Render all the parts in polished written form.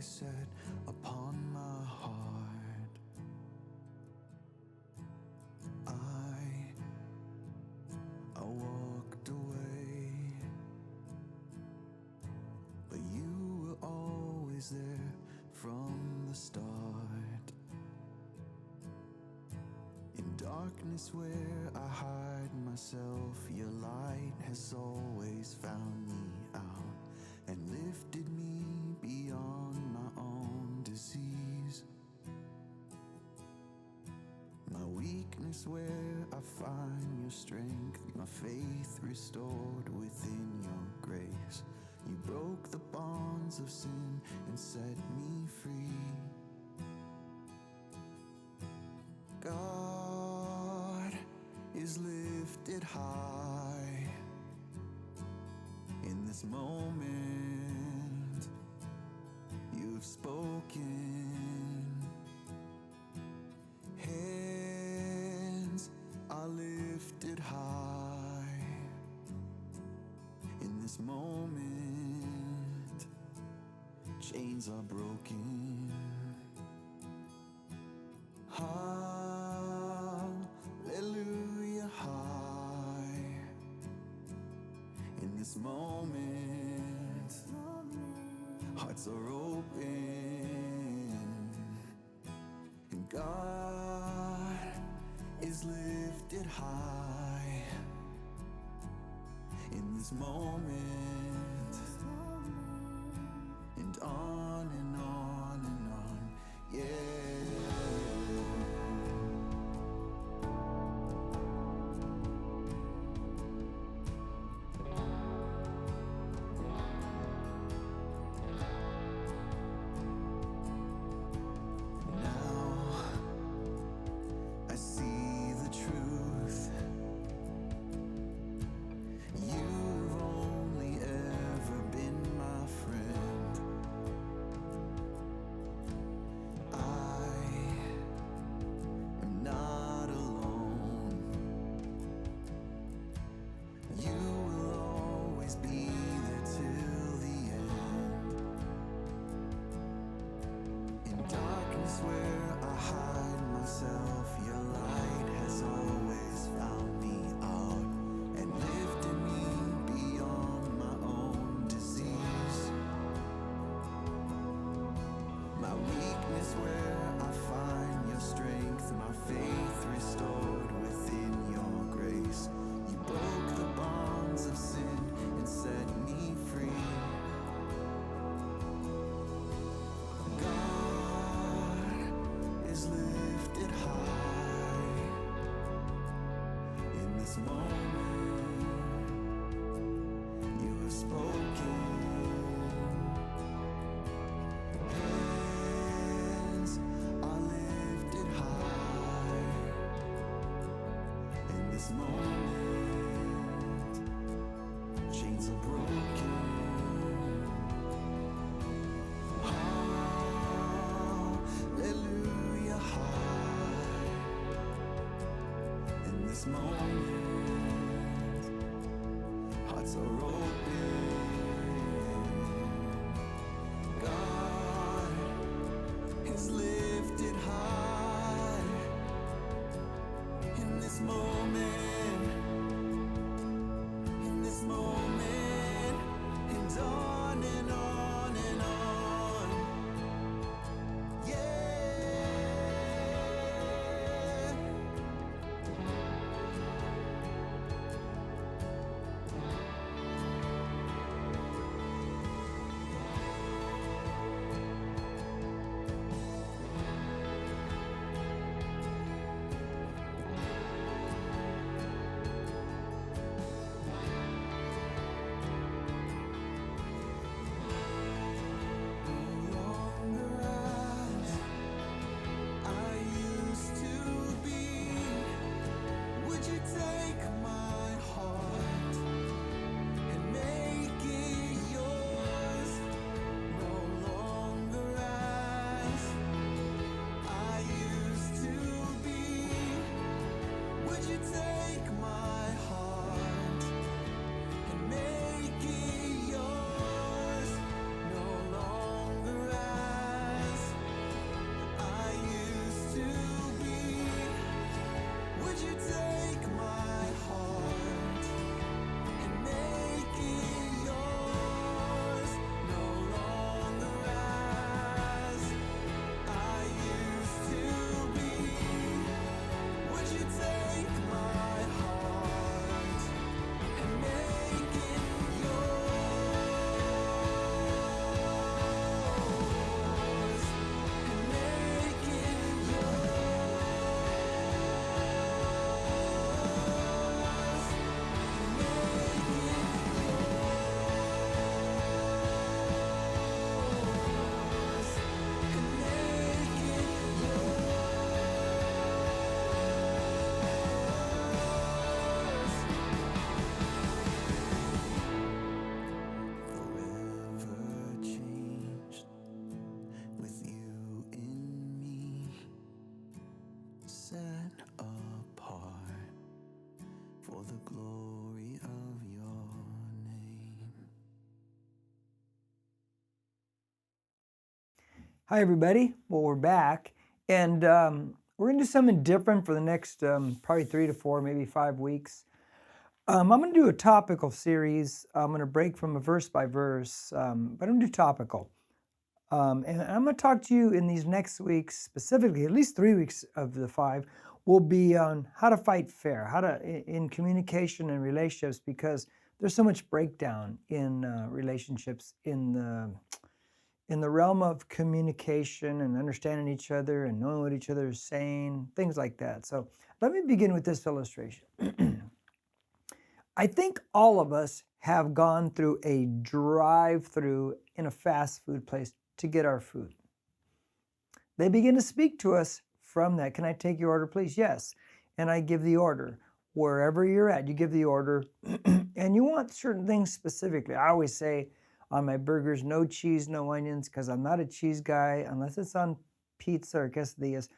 always set upon my heart. I walked away, but you were always there from the start. In darkness where I hide myself, your light has always found me out and lifted me beyond my own disease. My weakness where I find your strength, my faith restored within your grace. You broke the bonds of sin and set me free. God is lifted high. In this moment, you've spoken. Hands are lifted high. In this moment, chains are broken. Hallelujah, high. In this moment, hearts are open, and God is lifted high. In this moment, and on and on and on, yeah. Hi, everybody. Well, we're back, and we're going to do something different for the next probably 3 to 4, maybe 5 weeks. I'm going to do a topical series. I'm going to break from a verse by verse, but I'm going to do topical. And I'm going to talk to you in these next weeks, specifically, at least 3 weeks of the 5, will be on how to fight fair, how to, in communication and relationships, because there's so much breakdown in relationships in the realm of communication and understanding each other and knowing what each other is saying, things like that. So let me begin with this illustration. I think all of us have gone through a drive-through in a fast food place to get our food. They begin to speak to us from that. Can I take your order, please? Yes. And I give the order. Wherever you're at, you give the order and you want certain things specifically. I always say, on my burgers, no cheese, no onions, because I'm not a cheese guy unless it's on pizza or quesadillas.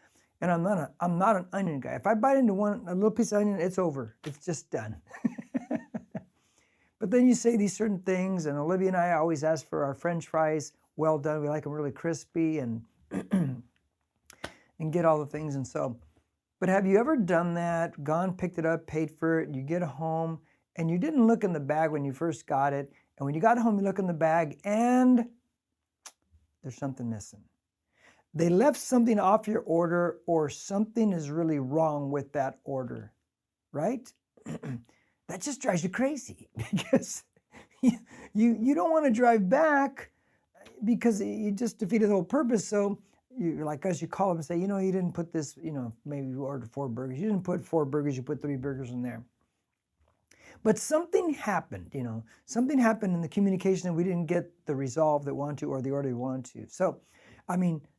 And I'm not an onion guy. If I bite into a little piece of onion, it's over. It's just done. But then you say these certain things, and Olivia and I always ask for our French fries well done. We like them really crispy and and get all the things. And so, but have you ever done that? Gone, picked it up, paid for it. You get home, and you didn't look in the bag when you first got it. And when you got home, you look in the bag and there's something missing. They left something off your order, or something is really wrong with that order, right? That just drives you crazy because you don't want to drive back because you just defeated the whole purpose. So you, like us, you call them and say, you didn't put this, maybe you ordered 4 burgers. You didn't put 4 burgers, you put 3 burgers in there. But something happened, something happened in the communication, and we didn't get the resolve that we want to or the order we want to. So,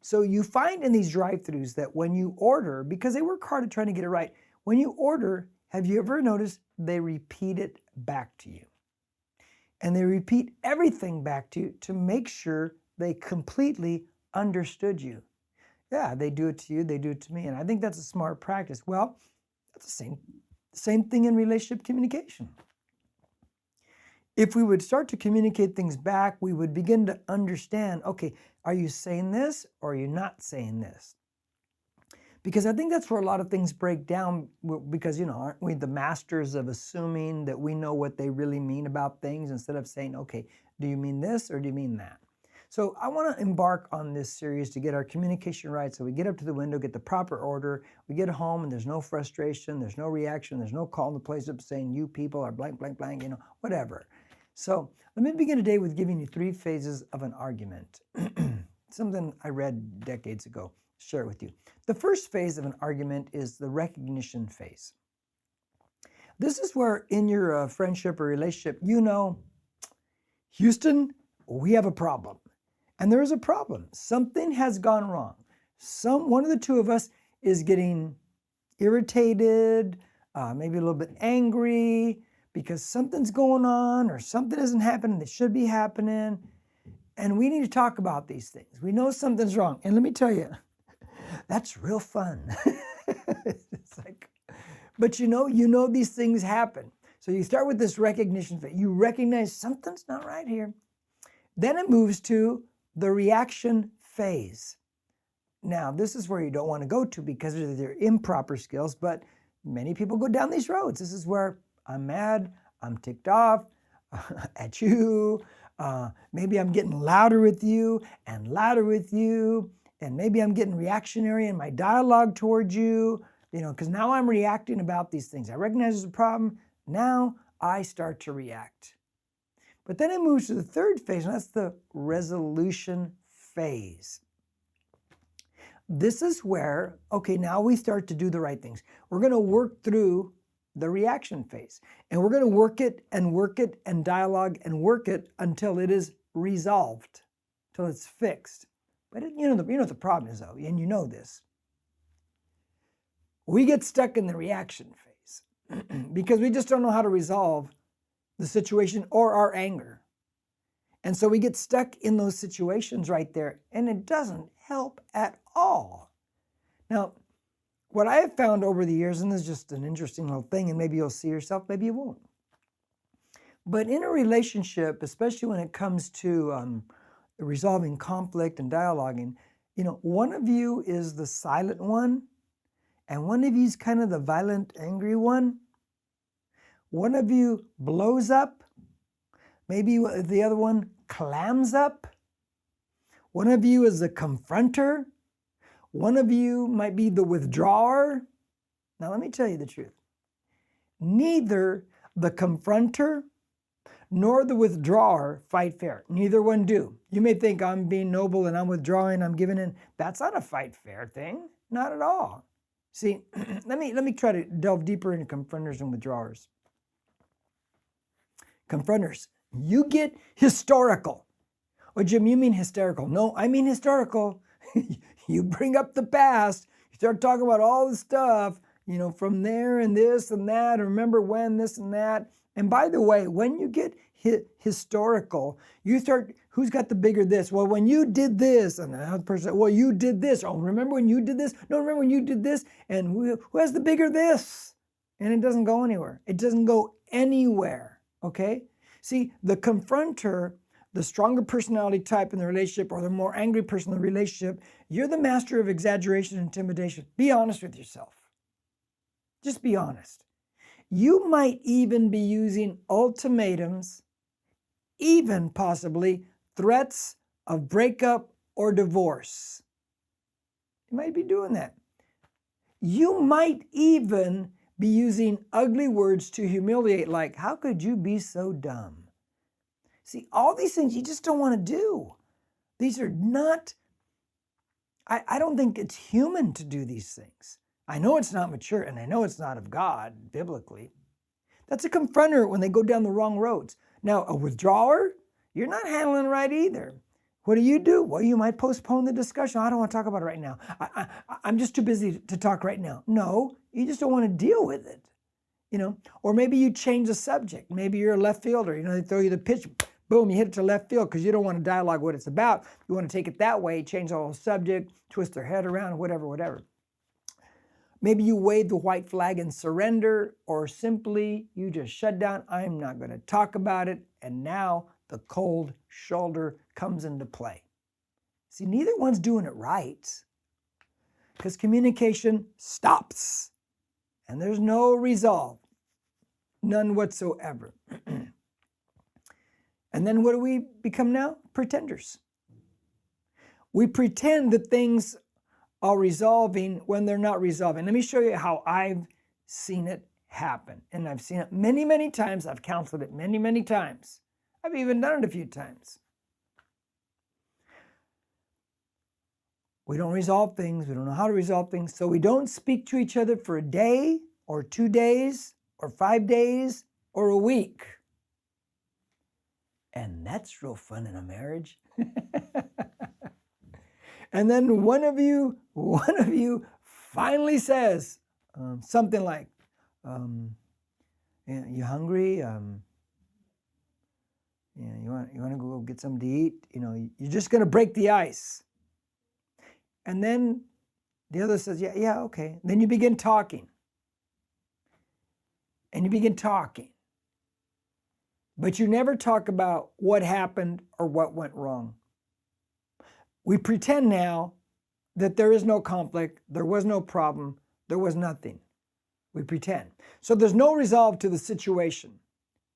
so you find in these drive-thrus that when you order, because they work hard at trying to get it right, when you order, have you ever noticed they repeat it back to you? And they repeat everything back to you to make sure they completely understood you. Yeah, they do it to you, they do it to me. And I think that's a smart practice. Well, that's the same thing in relationship communication. If we would start to communicate things back, we would begin to understand, okay, are you saying this or are you not saying this? Because I think that's where a lot of things break down, because, aren't we the masters of assuming that we know what they really mean about things instead of saying, okay, do you mean this or do you mean that? So I want to embark on this series to get our communication right. So we get up to the window, get the proper order, we get home and there's no frustration, there's no reaction, there's no calling the place up saying you people are blank, blank, blank, whatever. So let me begin today with giving you 3 phases of an argument. Something I read decades ago. Share it with you. The first phase of an argument is the recognition phase. This is where in your friendship or relationship, Houston, we have a problem. And there is a problem. Something has gone wrong. One of the two of us is getting irritated, maybe a little bit angry because something's going on or something isn't happening that should be happening. And we need to talk about these things. We know something's wrong. And let me tell you, that's real fun. It's like, but these things happen. So you start with this recognition phase. You recognize something's not right here. Then it moves to the reaction phase. Now, this is where you don't want to go to because of their improper skills, but many people go down these roads. This is where I'm mad, I'm ticked off at you. Maybe I'm getting louder with you, and maybe I'm getting reactionary in my dialogue towards you, because now I'm reacting about these things. I recognize there's a problem. Now I start to react. But then it moves to the third phase, and that's the resolution phase. This is where, okay, now we start to do the right things. We're going to work through the reaction phase, and we're going to work it and dialogue and work it until it is resolved, till it's fixed. But what the problem is, though, and you know this. We get stuck in the reaction phase because we just don't know how to resolve the situation or our anger. And so we get stuck in those situations right there, and it doesn't help at all. Now, what I have found over the years, and this is just an interesting little thing, and maybe you'll see yourself, maybe you won't. But in a relationship, especially when it comes to resolving conflict and dialoguing, One of you is the silent one, and one of you is kind of the violent, angry one. One of you blows up. Maybe the other one clams up. One of you is the confronter. One of you might be the withdrawer. Now, let me tell you the truth. Neither the confronter nor the withdrawer fight fair. Neither one do. You may think I'm being noble and I'm withdrawing, I'm giving in. That's not a fight fair thing. Not at all. See, let me try to delve deeper into confronters and withdrawers. Confronters, you get historical. Oh, Jim, you mean hysterical? No, I mean historical. You bring up the past. You start talking about all the stuff, from there and this and that. And remember when this and that. And by the way, when you get historical, you start, who's got the bigger this? Well, when you did this, and another person, well, you did this. Oh, remember when you did this? No, remember when you did this? And who has the bigger this? And it doesn't go anywhere. It doesn't go anywhere, okay? See, the confronter, the stronger personality type in the relationship or the more angry person in the relationship, you're the master of exaggeration and intimidation. Be honest with yourself. Just be honest. You might even be using ultimatums, even possibly threats of breakup or divorce. You might be doing that. You might even be using ugly words to humiliate, like, how could you be so dumb? See, all these things you just don't want to do. These are not, I don't think it's human to do these things. I know it's not mature, and I know it's not of God, biblically. That's a confronter when they go down the wrong roads. Now, a withdrawer, you're not handling it right either. What do? Well, you might postpone the discussion. I don't want to talk about it right now. I'm just too busy to talk right now. No, you just don't want to deal with it. Or maybe you change the subject. Maybe you're a left fielder. They throw you the pitch, boom, you hit it to left field because you don't want to dialogue what it's about. You want to take it that way, change the whole subject, twist their head around, whatever. Maybe you wave the white flag and surrender, or simply you just shut down. I'm not going to talk about it. And now the cold shoulder comes into play. See, neither one's doing it right because communication stops and there's no resolve, none whatsoever. And then what do we become now? Pretenders. We pretend that things are resolving when they're not resolving. Let me show you how I've seen it happen. And I've seen it many, many times. I've counseled it many, many times. I've even done it a few times. We don't resolve things. We don't know how to resolve things. So we don't speak to each other for a day or 2 days or 5 days or a week. And that's real fun in a marriage. And then one of you finally says something like, you hungry? You want to go get something to eat? You're just going to break the ice. And then the other says, yeah, okay. Then you begin talking. And you begin talking. But you never talk about what happened or what went wrong. We pretend now that there is no conflict, there was no problem, there was nothing. We pretend. So there's no resolve to the situation.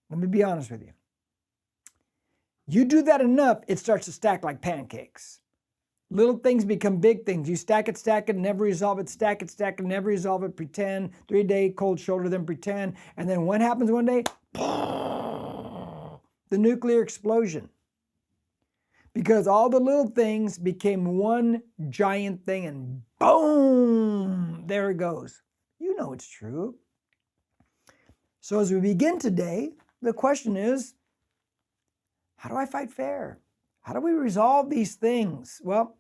Let me be honest with you. You do that enough, it starts to stack like pancakes. Little things become big things. You stack it, never resolve it, stack it, never resolve it, pretend, 3-day cold shoulder, then pretend. And then what happens one day? The nuclear explosion. Because all the little things became one giant thing and boom, there it goes. You know it's true. So as we begin today, the question is, how do I fight fair? How do we resolve these things? Well,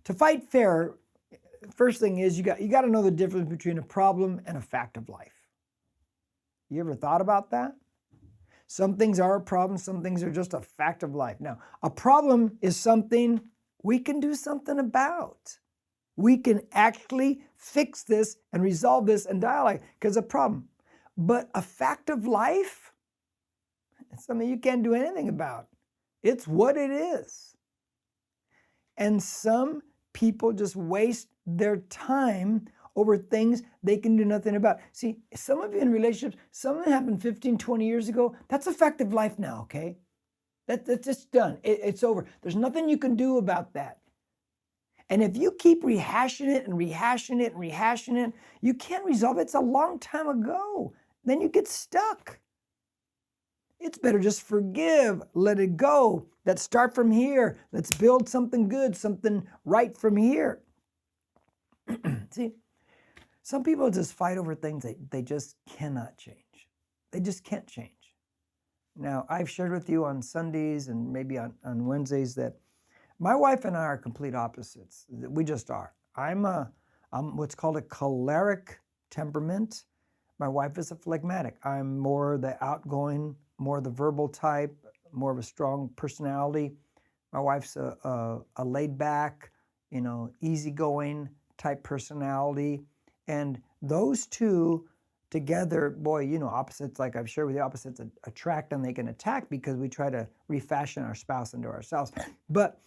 to fight fair, first thing is you got to know the difference between a problem and a fact of life. You ever thought about that? Some things are a problem, some things are just a fact of life. Now, a problem is something we can do something about. We can actually fix this and resolve this and dialogue because a problem. But a fact of life, it's something you can't do anything about. It's what it is. And some people just waste their time over things they can do nothing about. See, some of you in relationships, something happened 15, 20 years ago. That's a fact of life now, okay? That's just done. It's over. There's nothing you can do about that. And if you keep rehashing it and rehashing it and rehashing it, you can't resolve it. It's a long time ago. Then you get stuck. It's better just forgive, let it go. Let's start from here. Let's build something good, something right from here. See, some people just fight over things they just cannot change. They just can't change. Now, I've shared with you on Sundays and maybe on Wednesdays that my wife and I are complete opposites. We just are. I'm what's called a choleric temperament. My wife is a phlegmatic. I'm more the outgoing, more the verbal type, more of a strong personality. My wife's a laid back, easygoing type personality. And those two together, boy, opposites, like I've shared with you, opposites attract and they can attack because we try to refashion our spouse into ourselves. But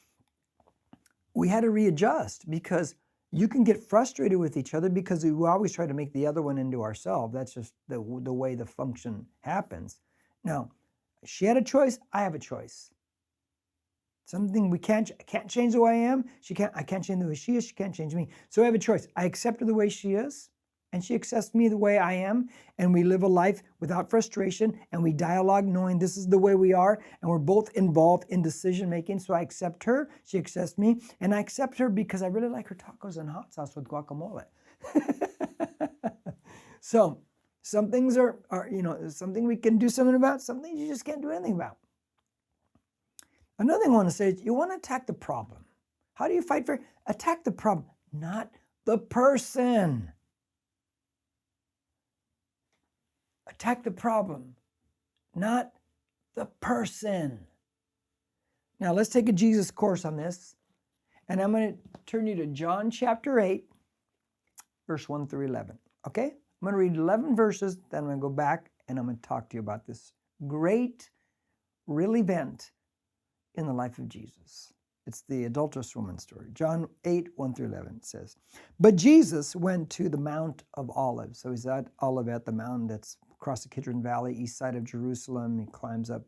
we had to readjust because you can get frustrated with each other because we always try to make the other one into ourselves. That's just the way the function happens. Now, she had a choice. I have a choice. Something I can't change the way I am. I can't change the way she is. She can't change me. So I have a choice. I accept her the way she is, and she accepts me the way I am, and we live a life without frustration, and we dialogue knowing this is the way we are, and we're both involved in decision making. So I accept her, she accepts me, and I accept her because I really like her tacos and hot sauce with guacamole. So some things are something we can do something about, some things you just can't do anything about. Another thing I want to say is you want to attack the problem. How do you fight for it? Attack the problem, not the person. Attack the problem, not the person. Now let's take a Jesus course on this. And I'm going to turn you to John chapter 8, verse 1 through 11. Okay? I'm going to read 11 verses, then I'm going to go back and I'm going to talk to you about this great, real event in the life of Jesus. It's the Adulterous Woman story. John 8, 1 through 11 says, "But Jesus went to the Mount of Olives." So he's at Olivet, the mountain that's across the Kidron Valley, east side of Jerusalem. He climbs up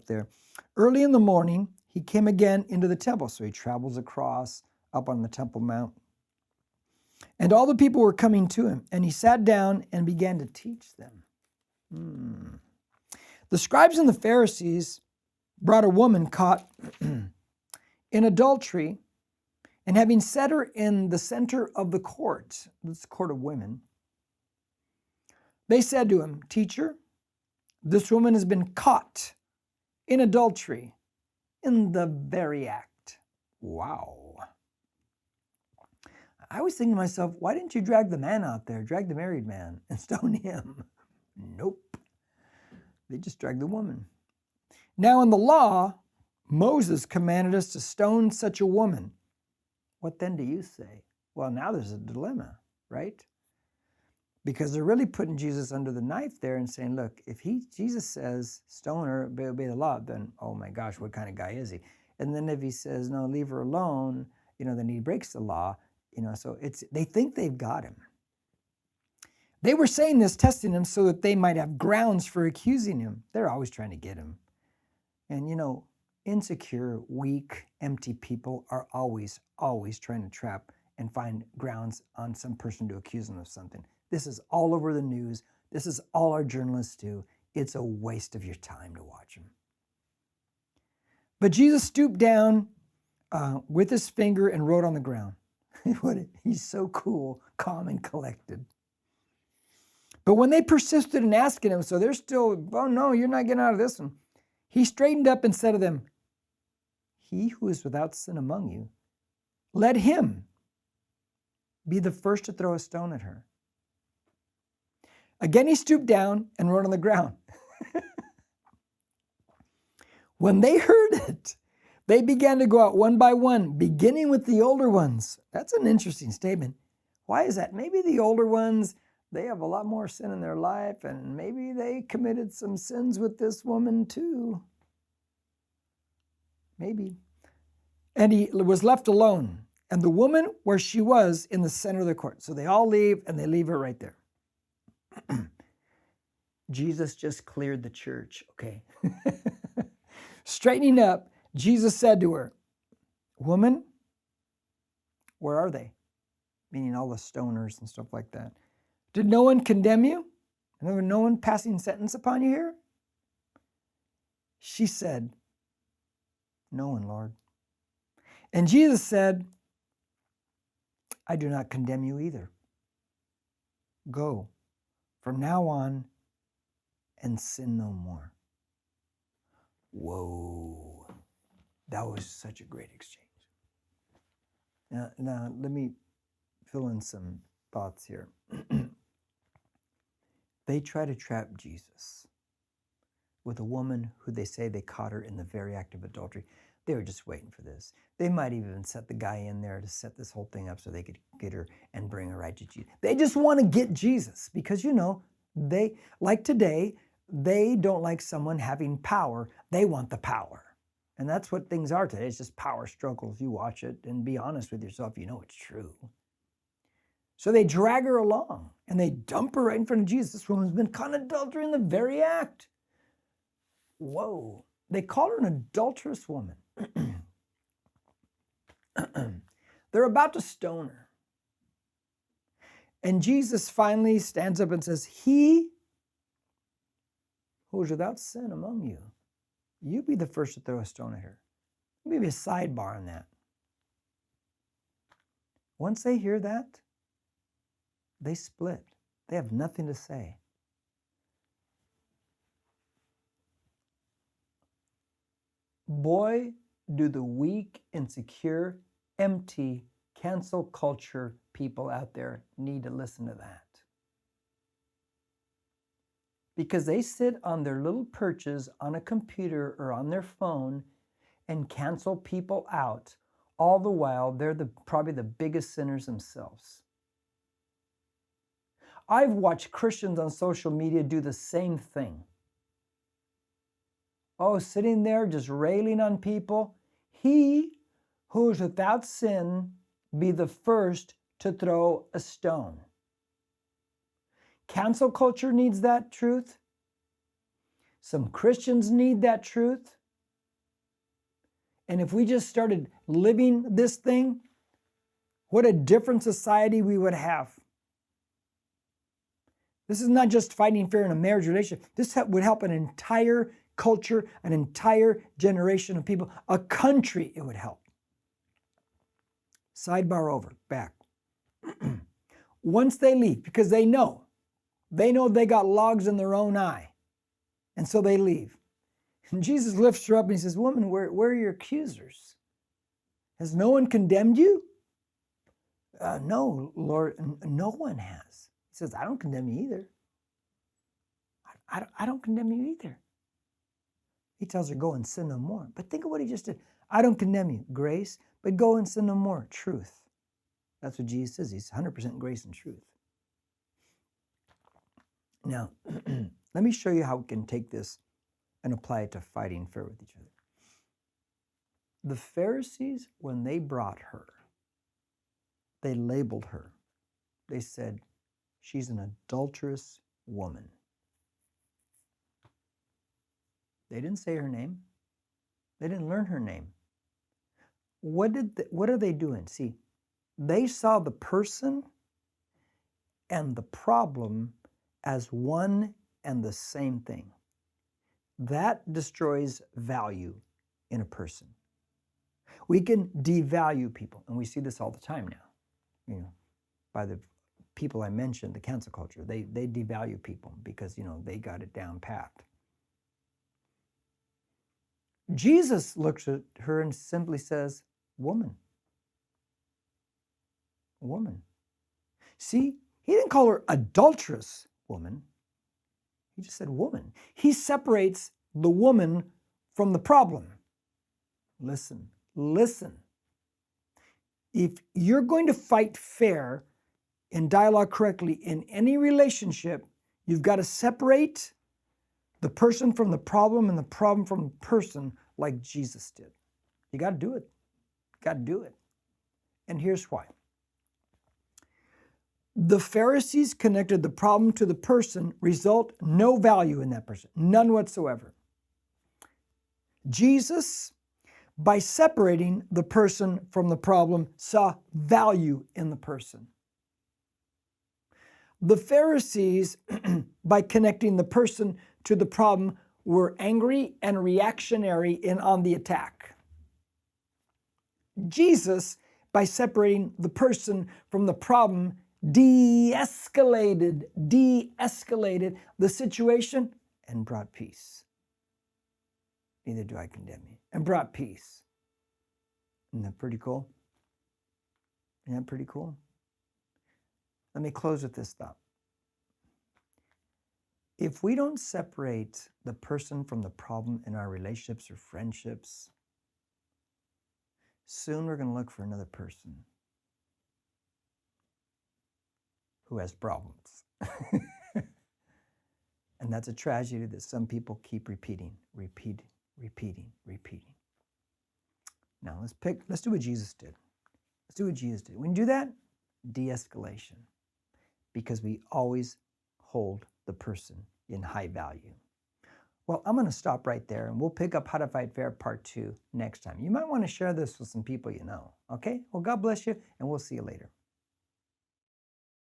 there. "Early in the morning, he came again into the temple." So he travels across up on the Temple Mount. "And all the people were coming to him, and he sat down and began to teach them. The scribes and the Pharisees brought a woman caught in adultery, and having set her in the center of the court, this court of women, they said to him, 'Teacher, this woman has been caught in adultery in the very act.'" Wow. I was thinking to myself, why didn't you drag the man out there, drag the married man and stone him? Nope. They just dragged the woman. "Now in the law, Moses commanded us to stone such a woman. What then do you say?" Well, now there's a dilemma, right? Because they're really putting Jesus under the knife there and saying, look, if Jesus says stone her, obey the law, then, oh my gosh, what kind of guy is he? And then if he says, no, leave her alone, then he breaks the law, so they think they've got him. They were saying this, testing him so that they might have grounds for accusing him. They're always trying to get him. And insecure, weak, empty people are always trying to trap and find grounds on some person to accuse them of something. This is all over the news. This is all our journalists do. It's a waste of your time to watch them. But Jesus stooped down with his finger and wrote on the ground. He's so cool, calm, and collected. But when they persisted in asking him, so they're still, oh no, you're not getting out of this one. He straightened up and said to them, "He who is without sin among you, let him be the first to throw a stone at her." Again, he stooped down and wrote on the ground. When they heard it, they began to go out one by one, beginning with the older ones. That's an interesting statement. Why is that? Maybe the older ones, they have a lot more sin in their life, and maybe they committed some sins with this woman too. Maybe. And he was left alone, and the woman where she was in the center of the court. So they all leave, and they leave her right there. Jesus just cleared the church, okay? Straightening up, Jesus said to her, "Woman, where are they?" Meaning all the stoners and stuff like that. "Did no one condemn you? And there was no one passing sentence upon you here?" She said, "No one, Lord." And Jesus said, "I do not condemn you either. Go from now on and sin no more." Whoa, that was such a great exchange. Now let me fill in some thoughts here. They try to trap Jesus with a woman who they say they caught her in the very act of adultery. They were just waiting for this. They might even set the guy in there to set this whole thing up so they could get her and bring her right to Jesus. They just want to get Jesus because, they, like today, they don't like someone having power. They want the power. And that's what things are today. It's just power struggles. You watch it and be honest with yourself. You know it's true. So they drag her along and they dump her right in front of Jesus. This woman's been caught in adultery in the very act. Whoa. They call her an adulterous woman. They're about to stone her. And Jesus finally stands up and says, "He who is without sin among you, you be the first to throw a stone at her." Maybe a sidebar on that. Once they hear that, they split. They have nothing to say. Boy, do the weak, insecure, empty, cancel culture people out there need to listen to that. Because they sit on their little perches on a computer or on their phone and cancel people out, all the while they're probably the biggest sinners themselves. I've watched Christians on social media do the same thing. Oh, sitting there just railing on people. He who is without sin be the first to throw a stone. Cancel culture needs that truth. Some Christians need that truth. And if we just started living this thing, what a different society we would have. This is not just fighting fair in a marriage relationship. This would help an entire culture, an entire generation of people, a country it would help. Sidebar over, back. Once they leave, because they know they got logs in their own eye, and so they leave. And Jesus lifts her up and he says, "Woman, where are your accusers? Has no one condemned you?" "No, Lord, no one has." He says, "I don't condemn you either. I don't condemn you either." He tells her, "Go and sin no more." But think of what he just did. "I don't condemn you," grace, "but go and sin no more," truth. That's what Jesus says. He's 100% grace and truth. Now, let me show you how we can take this and apply it to fighting fair with each other. The Pharisees, when they brought her, they labeled her. They said, "She's an adulterous woman." They didn't say her name. They didn't learn her name. What are they doing? See, they saw the person and the problem as one and the same thing. That destroys value in a person. We can devalue people, and we see this all the time now. By the people I mentioned, the cancel culture, they devalue people because they got it down pat. Jesus looks at her and simply says, "Woman." Woman. See, he didn't call her adulterous woman. He just said woman. He separates the woman from the problem. Listen. If you're going to fight fair and dialogue correctly in any relationship, you've got to separate the person from the problem and the problem from the person like Jesus did. You got to do it. And here's why. The Pharisees connected the problem to the person, result no value in that person, none whatsoever. Jesus, by separating the person from the problem, saw value in the person. The Pharisees, by connecting the person to the problem, were angry and reactionary and on the attack. Jesus, by separating the person from the problem, de-escalated the situation and brought peace. Neither do I condemn you. And brought peace. Isn't that pretty cool? Isn't that pretty cool? Let me close with this thought. If we don't separate the person from the problem in our relationships or friendships, soon we're going to look for another person who has problems. And that's a tragedy that some people keep repeating. Now let's do what Jesus did. Let's do what Jesus did. When you do that, de-escalation. Because we always hold the person in high value. Well, I'm going to stop right there, and we'll pick up How to Fight Fair Part 2 next time. You might want to share this with some people you know. Okay? Well, God bless you, and we'll see you later.